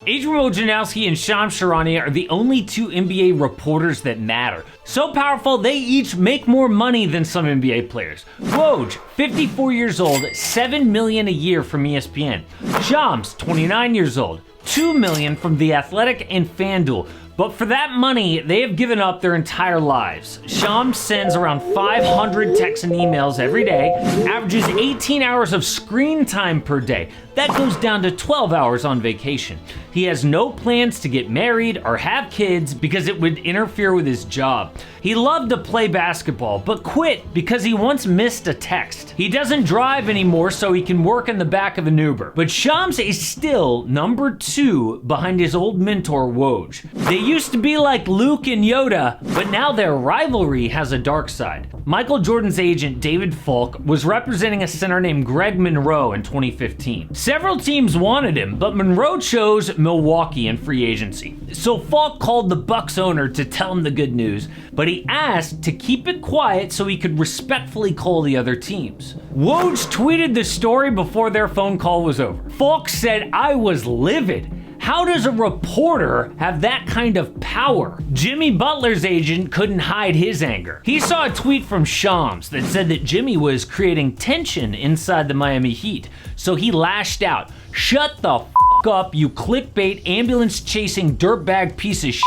Adrian Wojnarowski and Charania are the only two NBA reporters that matter. So powerful, they each make more money than some NBA players. Woj, 54 years old, $7 million a year from ESPN. Shams, 29 years old, $2 million from The Athletic and FanDuel. But for that money, they have given up their entire lives. Shams sends around 500 texts and emails every day, averages 18 hours of screen time per day. That goes down to 12 hours on vacation. He has no plans to get married or have kids because it would interfere with his job. He loved to play basketball, but quit because he once missed a text. He doesn't drive anymore, so he can work in the back of an Uber. But Shams is still number 2 behind his old mentor, Woj. They used to be like Luke and Yoda, but now their rivalry has a dark side. Michael Jordan's agent, David Falk, was representing a center named Greg Monroe in 2015. Several teams wanted him, but Monroe chose Milwaukee in free agency. So Falk called the Bucks owner to tell him the good news, but he asked to keep it quiet so he could respectfully call the other teams. Woj tweeted the story before their phone call was over. Falk said, "I was livid. How does a reporter have that kind of power?" Jimmy Butler's agent couldn't hide his anger. He saw a tweet from Shams that said that Jimmy was creating tension inside the Miami Heat, so he lashed out. "Shut the f*** up, you clickbait ambulance-chasing dirtbag piece of shit.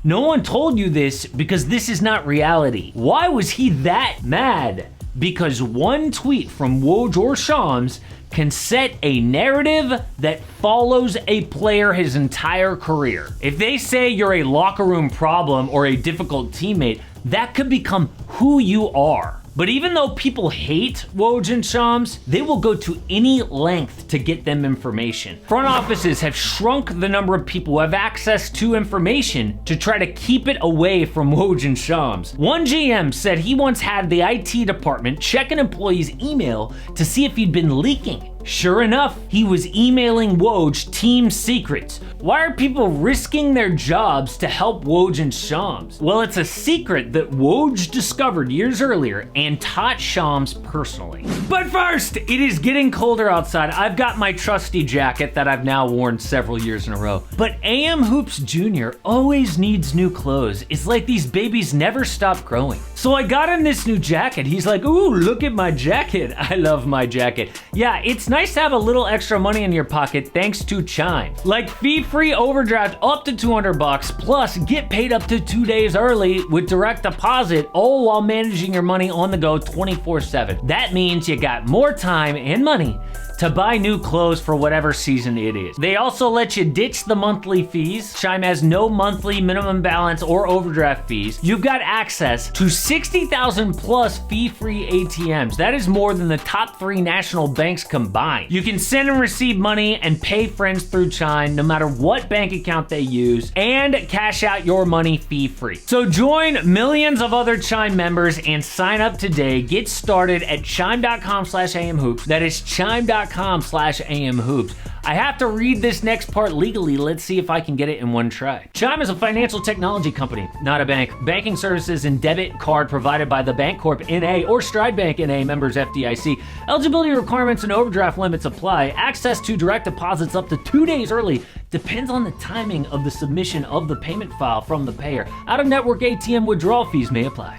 No one told you this because this is not reality." Why was he that mad? Because one tweet from Woj or Shams can set a narrative that follows a player his entire career. If they say you're a locker room problem or a difficult teammate, that could become who you are. But even though people hate Woj and Shams, they will go to any length to get them information. Front offices have shrunk the number of people who have access to information to try to keep it away from Woj and Shams. One GM said he once had the IT department check an employee's email to see if he'd been leaking. Sure enough, he was emailing Woj team secrets. Why are people risking their jobs to help Woj and Shams? Well, it's a secret that Woj discovered years earlier and taught Shams personally. But first, it is getting colder outside. I've got my trusty jacket that I've now worn several years in a row. But AM Hoops Jr. always needs new clothes. It's like these babies never stop growing. So I got him this new jacket. He's like, "Ooh, look at my jacket." I love my jacket. Yeah, it's nice to have a little extra money in your pocket thanks to Chime. Like fee-free overdraft up to $200, plus get paid up to 2 days early with direct deposit, all while managing your money on the go 24/7. That means you got more time and money to buy new clothes for whatever season it is. They also let you ditch the monthly fees. Chime has no monthly minimum balance or overdraft fees. You've got access to 60,000 plus fee-free ATMs. That is more than the top 3 national banks combined. You can send and receive money and pay friends through Chime no matter what bank account they use, and cash out your money fee-free. So join millions of other Chime members and sign up today. Get started at chime.com/amhoops. That is chime.com/amhoops. I have to read this next part legally. Let's see if I can get it in one try. Chime is a financial technology company, not a bank. Banking services and debit card provided by the Bancorp NA or Stride Bank NA, members FDIC. Eligibility requirements and overdraft limits apply. Access to direct deposits up to 2 days early. Depends on the timing of the submission of the payment file from the payer. Out-of-network ATM withdrawal fees may apply.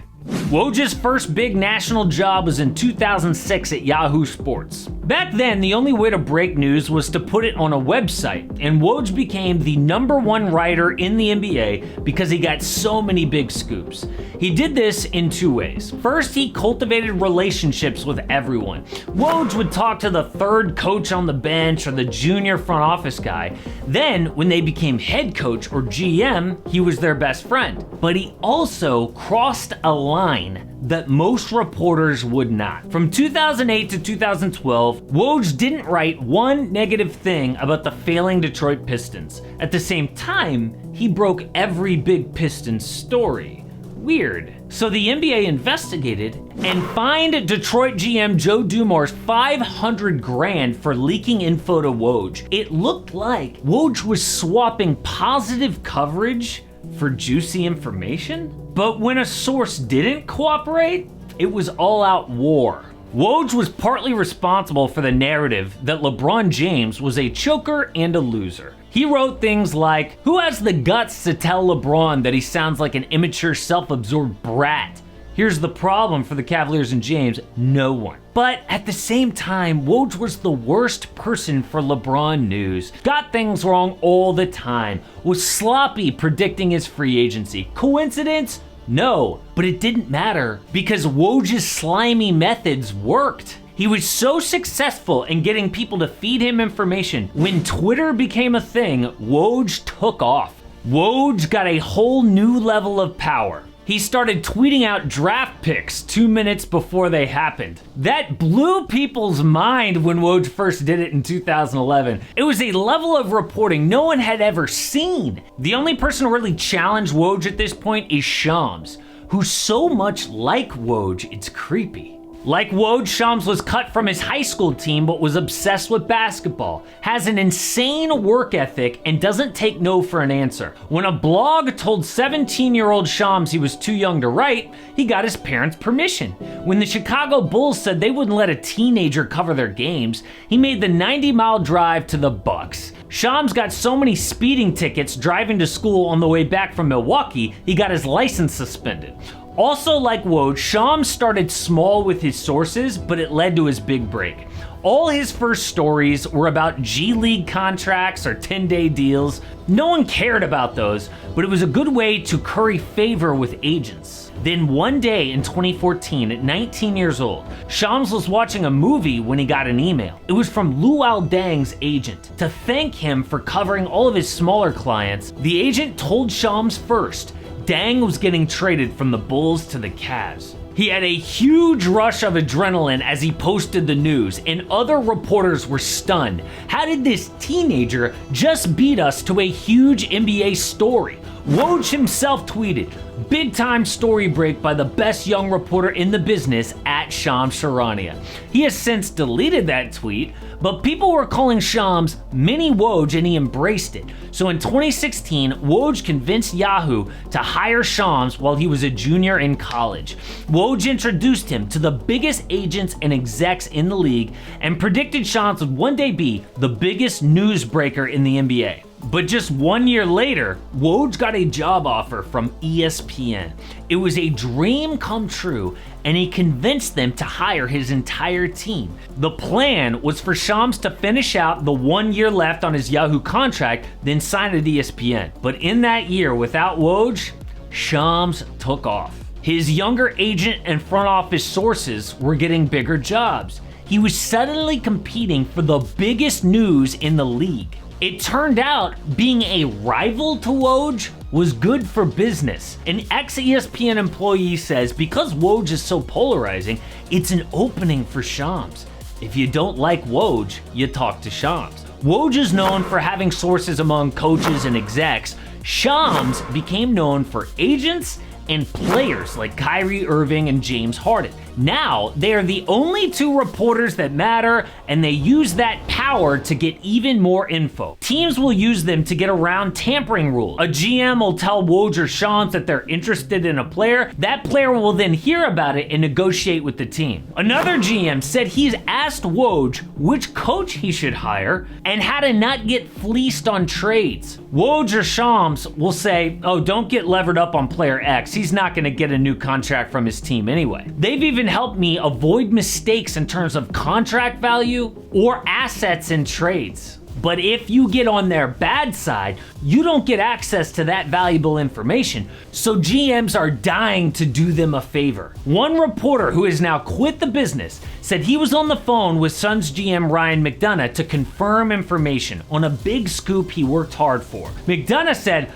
Woj's first big national job was in 2006 at Yahoo Sports. Back then, the only way to break news was to put it on a website, and Woj became the #1 writer in the NBA because he got so many big scoops. He did this in 2 ways. First, he cultivated relationships with everyone. Woj would talk to the 3rd coach on the bench or the junior front office guy. Then, when they became head coach or GM, he was their best friend. But he also crossed a line that most reporters would not. From 2008 to 2012, Woj didn't write one negative thing about the failing Detroit Pistons. At the same time, he broke every big Pistons story. Weird. So the NBA investigated and fined Detroit GM Joe Dumars $500,000 for leaking info to Woj. It looked like Woj was swapping positive coverage for juicy information. But when a source didn't cooperate, it was all-out war. Woj was partly responsible for the narrative that LeBron James was a choker and a loser. He wrote things like, "Who has the guts to tell LeBron that he sounds like an immature, self-absorbed brat?" Here's the problem for the Cavaliers and James: no one. But at the same time, Woj was the worst person for LeBron news. Got things wrong all the time. Was sloppy predicting his free agency. Coincidence? No. But it didn't matter because Woj's slimy methods worked. He was so successful in getting people to feed him information. When Twitter became a thing, Woj took off. Woj got a whole new level of power. He started tweeting out draft picks 2 minutes before they happened. That blew people's mind when Woj first did it in 2011. It was a level of reporting no one had ever seen. The only person who really challenged Woj at this point is Shams, who's so much like Woj, it's creepy. Like Woj, Shams was cut from his high school team but was obsessed with basketball, has an insane work ethic, and doesn't take no for an answer. When a blog told 17-year-old Shams he was too young to write, he got his parents' permission. When the Chicago Bulls said they wouldn't let a teenager cover their games, he made the 90-mile drive to the Bucks. Shams got so many speeding tickets driving to school on the way back from Milwaukee, he got his license suspended. Also like Woj, Shams started small with his sources, but it led to his big break. All his first stories were about G League contracts or 10-day deals. No one cared about those, but it was a good way to curry favor with agents. Then one day in 2014, at 19 years old, Shams was watching a movie when he got an email. It was from Luol Deng's agent. To thank him for covering all of his smaller clients, the agent told Shams first Deng was getting traded from the Bulls to the Cavs. He had a huge rush of adrenaline as he posted the news, and other reporters were stunned. How did this teenager just beat us to a huge NBA story? Woj himself tweeted, "Big time story break by the best young reporter in the business at Shams Charania." He has since deleted that tweet, but people were calling Shams Mini Woj and he embraced it. So in 2016, Woj convinced Yahoo to hire Shams while he was a junior in college. Woj introduced him to the biggest agents and execs in the league and predicted Shams would one day be the biggest newsbreaker in the NBA. But just 1 year later, Woj got a job offer from ESPN. It was a dream come true, and he convinced them to hire his entire team. The plan was for Shams to finish out the 1 year left on his Yahoo contract, then sign at ESPN. But in that year, without Woj, Shams took off. His younger agent and front office sources were getting bigger jobs. He was suddenly competing for the biggest news in the league. It turned out being a rival to Woj was good for business. An ex-ESPN employee says because Woj is so polarizing, it's an opening for Shams. If you don't like Woj, you talk to Shams. Woj is known for having sources among coaches and execs. Shams became known for agents and players like Kyrie Irving and James Harden. Now, they are the only two reporters that matter, and they use that power to get even more info. Teams will use them to get around tampering rules. A GM will tell Woj or Shams that they're interested in a player. That player will then hear about it and negotiate with the team. Another GM said he's asked Woj which coach he should hire and how to not get fleeced on trades. Woj or Shams will say, "Oh, don't get levered up on player X. He's not gonna get a new contract from his team anyway." They've even helped me avoid mistakes in terms of contract value or assets in trades. But if you get on their bad side, you don't get access to that valuable information, so GMs are dying to do them a favor. One reporter who has now quit the business said he was on the phone with Suns GM Ryan McDonough to confirm information on a big scoop he worked hard for. McDonough said,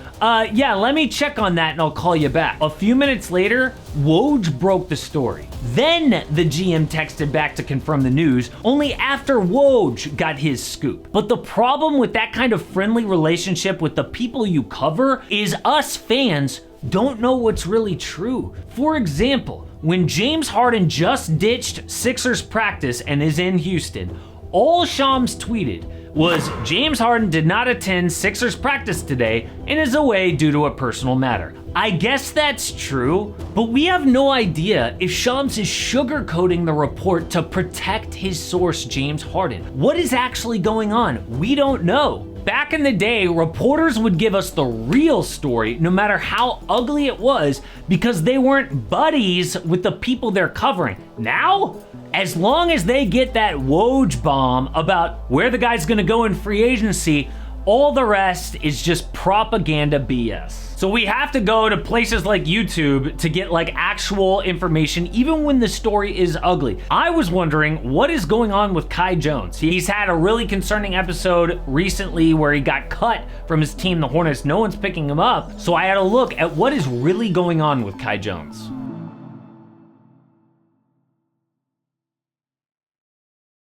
yeah, let me check on that and I'll call you back. A few minutes later, Woj broke the story. Then the GM texted back to confirm the news, only after Woj got his scoop. But the problem with that kind of friendly relationship with the people you cover is us fans don't know what's really true. For example, when James Harden just ditched Sixers practice and is in Houston, all Shams tweeted was James Harden did not attend Sixers practice today and is away due to a personal matter. I guess that's true, but we have no idea if Shams is sugarcoating the report to protect his source, James Harden. What is actually going on? We don't know. Back in the day, reporters would give us the real story no matter how ugly it was because they weren't buddies with the people they're covering. Now, as long as they get that Woj bomb about where the guy's gonna go in free agency, all the rest is just propaganda BS. So we have to go to places like YouTube to get like actual information, even when the story is ugly. I was wondering what is going on with Kai Jones. He's had a really concerning episode recently where he got cut from his team, the Hornets. No one's picking him up. So I had a look at what is really going on with Kai Jones.